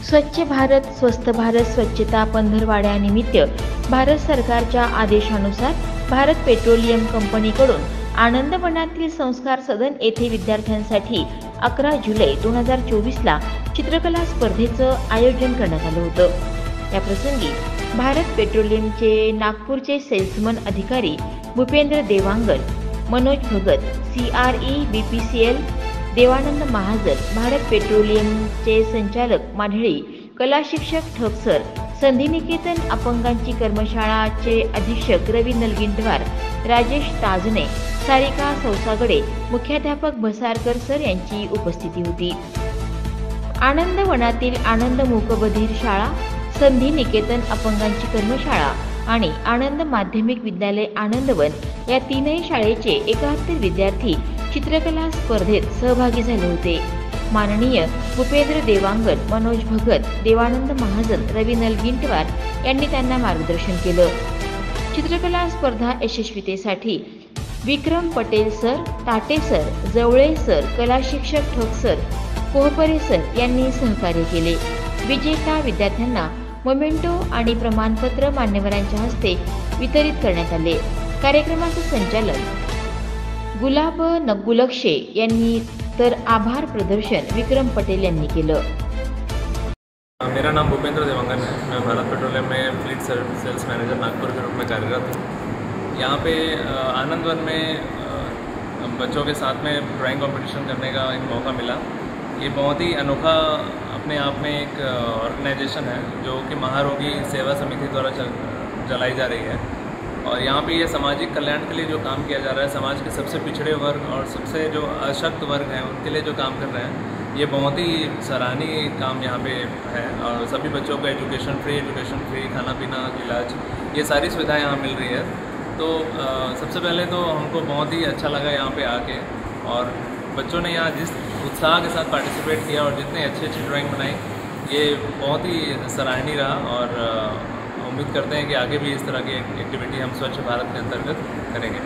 स्वच्छ भारत स्वस्थ भारत स्वच्छता पंधरवाड्यानिमित्त भारत सरकारच्या आदेशानुसार भारत पेट्रोलियम कंपनीकडून आनंदवनातील संस्कार सदन येथे विद्यार्थ्यांसाठी 11 जुलै 2024ला चित्रकला स्पर्धेचं आयोजन करण्यात आलं होतं। या प्रसंगी भारत पेट्रोलियमचे नागपूरचे सेल्समन अधिकारी भूपेंद्र देवांगन, मनोज भगत, CRE BPCL देवानंद महाजन, भारत पेट्रोलियमचे संचालक माढळी, कला शिक्षक ठग सर, संधिनिकेतन अपंगांची कर्मशाळाचे अधीक्षक रवी नलगिंटवार, राजेश ताजने, सारिका सौसागडे, मुख्याध्यापक भसारकर सर यांची उपस्थिती होती। आनंदवनातील आनंद मूकबधीर शाळा, संधिनिकेतन अपंगांची कर्मशाळा आणि आनंद माध्यमिक विद्यालय आनंदवन या तीनही शाळेचे 71 विद्यार्थी चित्रकला स्पर्धेत सहभागी झाले होते। माननीय भूपेंद्र देवांगन, मनोज भगत, देवानंद महाजन, रवी नलगिंटवार यांनी त्यांना मार्गदर्शन केलं। चित्रकला स्पर्धा यशस्वीतेसाठी विक्रम पटेल सर, ताटे सर, जवळे सर, कला शिक्षक ठग सर, कोहपरे सर यांनी सहकार्य केले। विजेता विद्यार्थ्यांना मोमेंटो आणि प्रमाणपत्र मान्यवरांच्या हस्ते वितरित करण्यात आले। कार्यक्रमाचं संचालन गुलाब नगुलक्षे यांनी तर आभार प्रदर्शन विक्रम पटेल यांनी केलं। मेरा नाम भूपेंद्र देवांगन है। मैं भारत पेट्रोलियम में फ्लीट सेल्स मैनेजर नागपुर के रूप में कार्यरत हूँ। यहाँ पे आनंदवन में बच्चों के साथ में ड्राइंग कंपटीशन करने का एक मौका मिला। ये बहुत ही अनोखा अपने आप में एक ऑर्गेनाइजेशन है जो कि महारोगी सेवा समिति द्वारा चलाई जा रही है और यहाँ पे ये सामाजिक कल्याण के लिए जो काम किया जा रहा है, समाज के सबसे पिछड़े वर्ग और सबसे जो अशक्त वर्ग हैं उनके लिए जो काम कर रहे हैं, ये बहुत ही सराहनीय काम यहाँ पे है। और सभी बच्चों को एजुकेशन फ्री, खाना पीना, इलाज, ये सारी सुविधाएं यहाँ मिल रही है। तो सबसे पहले तो हमको बहुत ही अच्छा लगा यहाँ पे आके, और बच्चों ने यहाँ जिस उत्साह के साथ पार्टिसिपेट किया और जितने अच्छी ड्राइंग बनाई, ये बहुत ही सराहनीय रहा। और उम्मीद करते हैं कि आगे भी इस तरह की एक्टिविटी हम स्वच्छ भारत के अंतर्गत करेंगे।